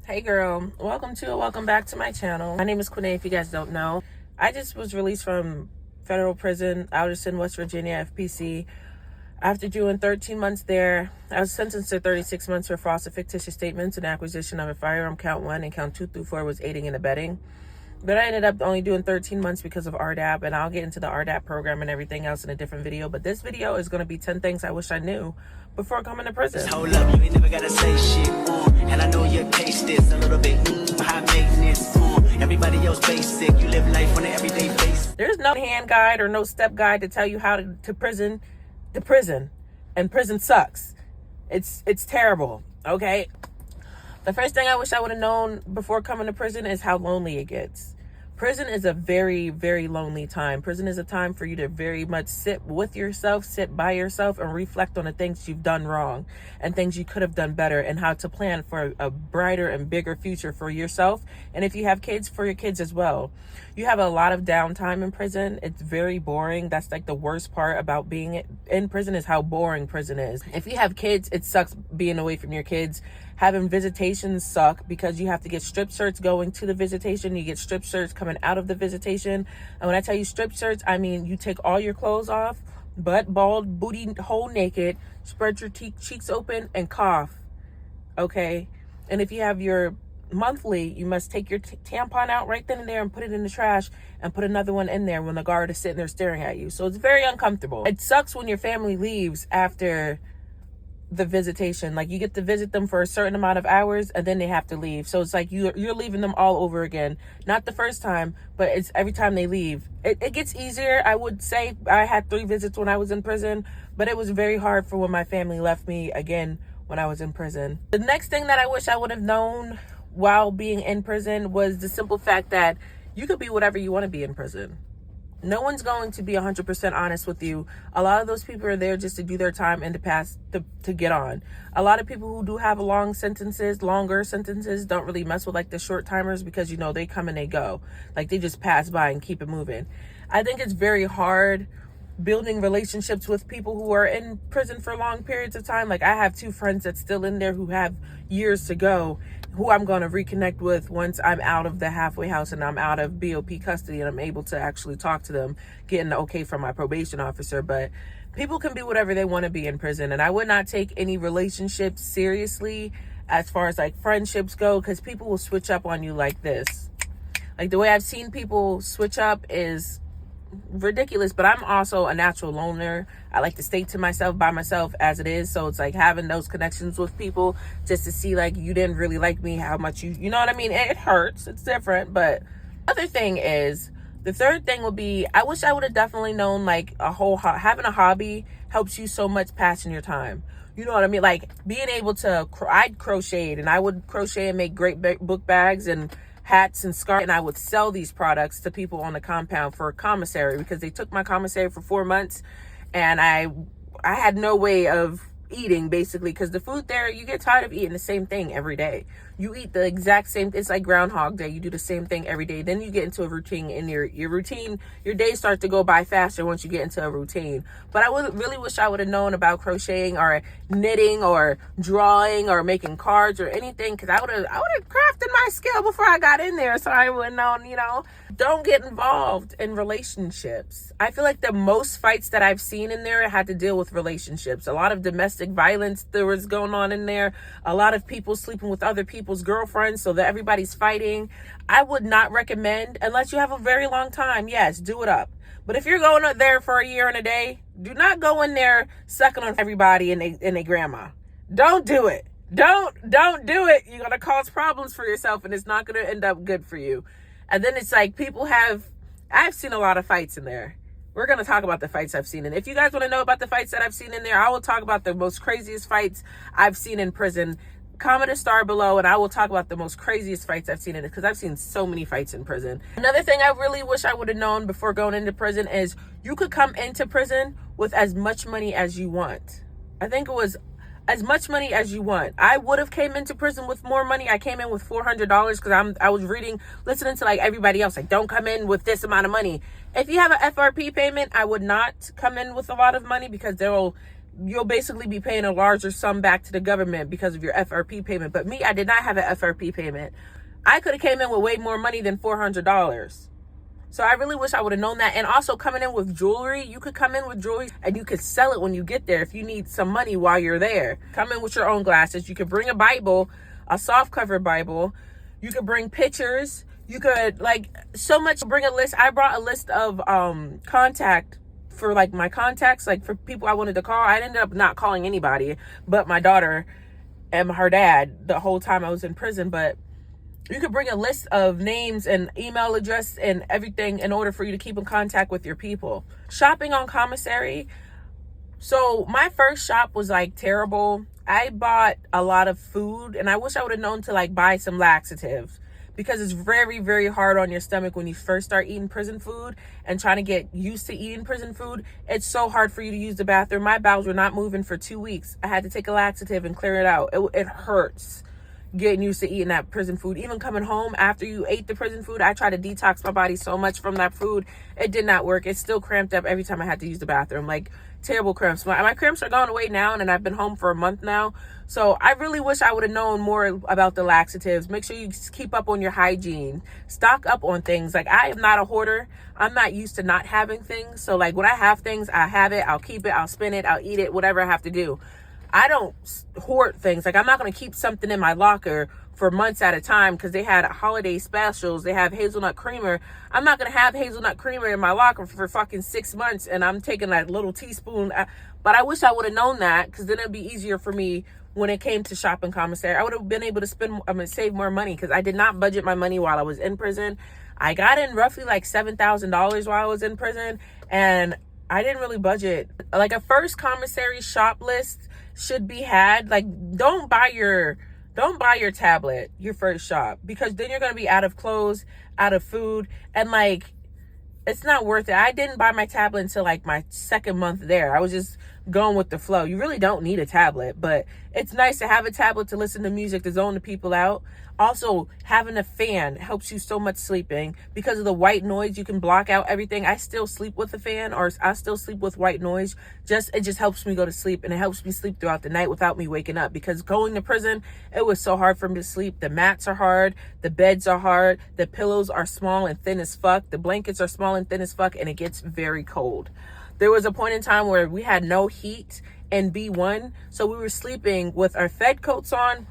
Hey girl, welcome back to my channel. My name is Quinay, if you guys don't know. I just was released from federal prison, Alderson, West Virginia, FPC. After doing 13 months there, I was sentenced to 36 months for false and fictitious statements and acquisition of a firearm. Count 1 and count 2 through 4 was aiding and abetting. But I ended up only doing 13 months because of RDAP, and I'll get into the RDAP program and everything else in a different video. But this video is going to be 10 things I wish I knew before coming to prison. Hold up, you ain't never gotta say shit, and I know your taste is a little bit high maintenance, everybody else basic, you live life on an everyday basis. There's no hand guide or no step guide to tell you how to prison, and prison sucks. It's terrible, okay? The first thing I wish I would have known before coming to prison is how lonely it gets. Prison is a very, very lonely time. Prison is a time for you to very much sit with yourself, sit by yourself, and reflect on the things you've done wrong and things you could have done better, and how to plan for a brighter and bigger future for yourself. And if you have kids, for your kids as well. You have a lot of downtime in prison. It's very boring. That's like the worst part about being in prison, is how boring prison is. If you have kids, it sucks being away from your kids. Having visitations suck because you have to get strip search going to the visitation. You get strip search coming out of the visitation. And when I tell you strip search, I mean you take all your clothes off, butt, bald, booty, whole naked, spread your cheeks open and cough. Okay? And if you have your monthly, you must take your tampon out right then and there and put it in the trash and put another one in there when the guard is sitting there staring at you. So it's very uncomfortable. It sucks when your family leaves after the visitation. Like, you get to visit them for a certain amount of hours and then they have to leave. So it's like you're leaving them all over again. Not the first time, but it's every time they leave. It gets easier. I would say I had 3 visits when I was in prison, but it was very hard for when my family left me again when I was in prison. The next thing that I wish I would have known while being in prison was the simple fact that you could be whatever you want to be in prison. No one's going to be 100% honest with you. A lot of those people are there just to do their time and to pass, to get on. A lot of people who do have longer sentences, don't really mess with like the short timers, because, you know, they come and they go. Like, they just pass by and keep it moving. I think it's very hard building relationships with people who are in prison for long periods of time. Like, I have 2 friends that's still in there who have years to go, who I'm going to reconnect with once I'm out of the halfway house and I'm out of BOP custody and I'm able to actually talk to them, getting the okay from my probation officer. But people can be whatever they want to be in prison, and I would not take any relationships seriously as far as like friendships go, because people will switch up on you like this. Like, the way I've seen people switch up is ridiculous. But I'm also a natural loner. I like to stay to myself, by myself as it is. So it's like having those connections with people just to see, like, you didn't really like me, how much you know what I mean? It hurts. It's different. But other thing is, the third thing would be, I wish I would have definitely known, like, having a hobby helps you so much passing your time. You know what I mean? Like, being able to, I'd crocheted, and I would crochet and make great book bags and hats and scarves, and I would sell these products to people on the compound for a commissary, because they took my commissary for 4 months, and I had no way of eating, basically, because the food there, you get tired of eating the same thing every day. You eat the exact same, it's like Groundhog Day. You do the same thing every day. Then you get into a routine, and your routine, your days start to go by faster once you get into a routine. But I really wish I would have known about crocheting or knitting or drawing or making cards or anything, because I would have crafted my skill before I got in there, so I would have known, you know. Don't get involved in relationships. I feel like the most fights that I've seen in there had to deal with relationships. A lot of domestic violence there was going on in there. A lot of people sleeping with other people's girlfriends so that everybody's fighting. I would not recommend, unless you have a very long time. Yes, do it up. But if you're going up there for a year and a day, do not go in there sucking on everybody and they grandma. Don't do it. Don't do it. You're going to cause problems for yourself, and it's not going to end up good for you. And then it's like, I've seen a lot of fights in there. We're going to talk about the fights I've seen. And if you guys want to know about the fights that I've seen in there, I will talk about the most craziest fights I've seen in prison. Comment a star below, and I will talk about the most craziest fights I've seen in it, because I've seen so many fights in prison. Another thing I really wish I would have known before going into prison is you could come into prison with as much money as you want. I think it was as much money as you want. I would have came into prison with more money. I came in with $400 because I was listening to like everybody else, like, don't come in with this amount of money. If you have an FRP payment, I would not come in with a lot of money, because you'll basically be paying a larger sum back to the government because of your FRP payment. But me, I did not have an FRP payment. I could have came in with way more money than $400. So I really wish I would have known that. And also coming in with jewelry, you could come in with jewelry and you could sell it when you get there if you need some money while you're there. Come in with your own glasses. You could bring a Bible, a soft cover Bible. You could bring pictures. You could so much. Bring a list. I brought a list of contact for my contacts, for people I wanted to call. I ended up not calling anybody but my daughter and her dad the whole time I was in prison. But you could bring a list of names and email address and everything in order for you to keep in contact with your people. Shopping on commissary. So my first shop was terrible. I bought a lot of food and I wish I would have known to buy some laxatives, because it's very, very hard on your stomach when you first start eating prison food and trying to get used to eating prison food. It's so hard for you to use the bathroom. My bowels were not moving for 2 weeks. I had to take a laxative and clear it out. It hurts getting used to eating that prison food. Even coming home after you ate the prison food, I tried to detox my body so much from that food. It did not work. It still cramped up every time I had to use the bathroom. Terrible cramps. My cramps are going away now, and I've been home for a month now. So I really wish I would have known more about the laxatives. Make sure you keep up on your hygiene. Stock up on things. I am not a hoarder. I'm not used to not having things. So when I have things, I have it. I'll keep it. I'll spend it. I'll eat it. Whatever I have to do. I don't hoard things. I'm not going to keep something in my locker for months at a time because they had holiday specials. They have hazelnut creamer. I'm not going to have hazelnut creamer in my locker for fucking 6 months and I'm taking that little teaspoon. But I wish I would have known that, because then it'd be easier for me when it came to shopping commissary. I would have been able to save more money, because I did not budget my money while I was in prison. I got in roughly $7,000 while I was in prison, and I didn't really budget. A first commissary shop list should be had. Don't buy your tablet your first shop, because then you're going to be out of clothes, out of food, and it's not worth it. I didn't buy my tablet until my second month there. I was just going with the flow. You really don't need a tablet, but it's nice to have a tablet to listen to music, to zone the people out. Also, having a fan helps you so much sleeping. Because of the white noise, you can block out everything. I still sleep with a fan, or I still sleep with white noise. It just helps me go to sleep, and it helps me sleep throughout the night without me waking up. Because going to prison, it was so hard for me to sleep. The mats are hard, the beds are hard, the pillows are small and thin as fuck, the blankets are small and thin as fuck, and it gets very cold. There was a point in time where we had no heat in B1, so we were sleeping with our Fed coats on,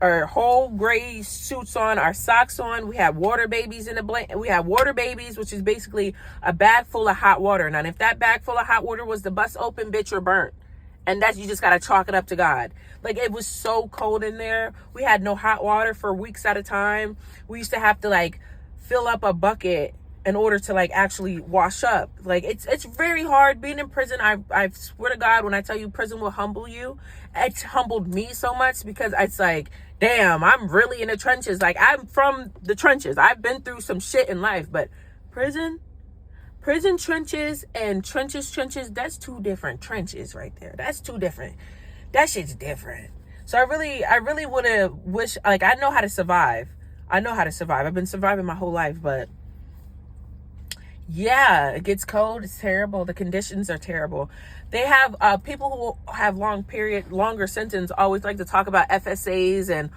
our whole gray suits on, our socks on. We had water babies in the blanket. We had water babies, which is basically a bag full of hot water. Now, if that bag full of hot water was to bust open, bitch, you're burnt. And you just got to chalk it up to God. It was so cold in there. We had no hot water for weeks at a time. We used to have to fill up a bucket in order to actually wash up. It's very hard being in prison. I swear to God, when I tell you prison will humble you, it's humbled me so much, because it's damn, I'm really in the trenches. I'm from the trenches. I've been through some shit in life, but prison trenches and trenches, that's two different trenches right there. That's two different. That shit's different. So I really would have wished, I know how to survive. I've been surviving my whole life, but yeah, it gets cold. It's terrible. The conditions are terrible. They have people who have longer sentence always like to talk about FSAs and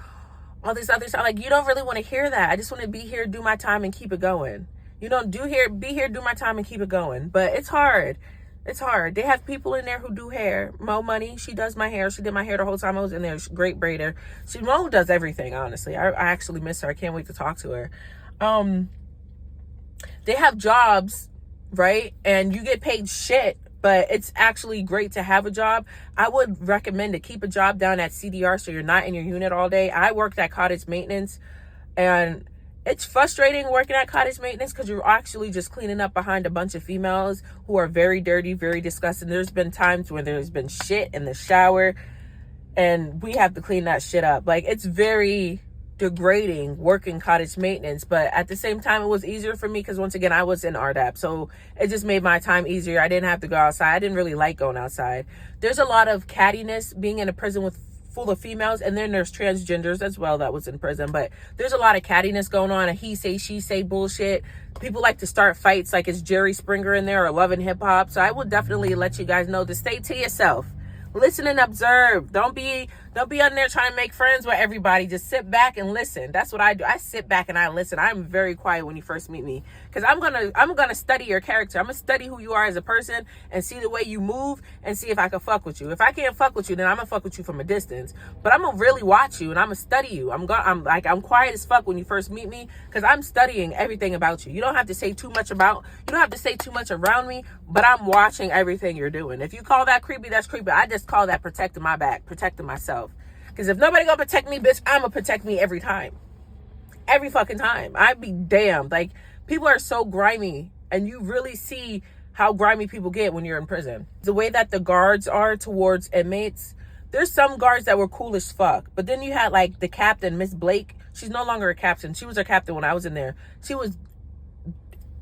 all this other stuff. You don't really want to hear that. I just want to be here, do my time, and keep it going. You don't be here, do my time, and keep it going. But it's hard. It's hard. They have people in there who do hair. Mo Money, she does my hair. She did my hair the whole time I was in there. She's a great braider. Mo does everything, honestly. I actually miss her. I can't wait to talk to her. They have jobs, right? And you get paid shit, but it's actually great to have a job. I would recommend to keep a job down at CDR so you're not in your unit all day. I worked at cottage maintenance, and it's frustrating working at cottage maintenance because you're actually just cleaning up behind a bunch of females who are very dirty, very disgusting. There's been times when there's been shit in the shower, and we have to clean that shit up. It's very degrading working cottage maintenance, but at the same time it was easier for me because once again I was in RDAP, so it just made my time easier. I didn't have to go outside. I didn't really like going outside. There's a lot of cattiness being in a prison full of females, and then there's transgenders as well that was in prison, but there's a lot of cattiness going on, and he say she say bullshit. People like to start fights like it's Jerry Springer in there or Love and Hip Hop. So I will definitely let you guys know to stay to yourself. Listen and observe. Don't be on there trying to make friends with everybody. Just sit back and listen. That's what I do. I sit back and I listen. I'm very quiet when you first meet me, because I'm gonna study your character. I'm gonna study who you are as a person and see the way you move and see if I can fuck with you. If I can't fuck with you, then I'm gonna fuck with you from a distance. But I'm gonna really watch you and I'm gonna study you. I'm quiet as fuck when you first meet me, because I'm studying everything about you. You don't have to say too much around me, but I'm watching everything you're doing. If you call that creepy, that's creepy. I just call that protecting my back, protecting myself. Because if nobody gonna protect me, bitch, I'm gonna protect me every time. Every fucking time. I'd be damned. Like, people are so grimy, and you really see how grimy people get when you're in prison. The way that the guards are towards inmates, there's some guards that were cool as fuck. But then you had, like, the captain, Miss Blake. She's no longer a captain. She was a captain when I was in there. She was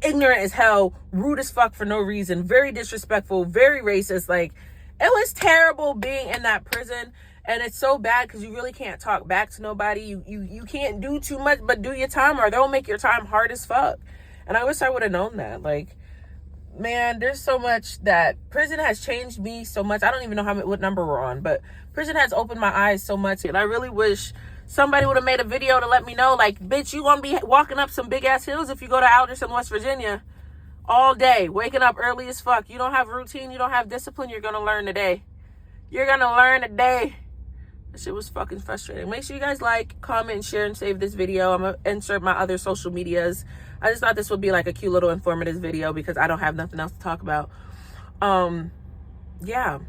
ignorant as hell, rude as fuck for no reason, very disrespectful, very racist. Like, it was terrible being in that prison. And it's so bad because you really can't talk back to nobody. You can't do too much but do your time, or they'll make your time hard as fuck. And I wish I would have known that. Like, man, there's so much that prison has changed me so much. I don't even know what number we're on, but prison has opened my eyes so much. And I really wish somebody would have made a video to let me know, like, bitch, you gonna be walking up some big ass hills if you go to Alderson, West Virginia all day, waking up early as fuck. You don't have routine, you don't have discipline. You're gonna learn today. You're gonna learn today. That shit was fucking frustrating. Make sure you guys like, comment, share, and save this video. I'm gonna insert my other social medias. I just thought this would be like a cute little informative video because I don't have nothing else to talk about. Yeah.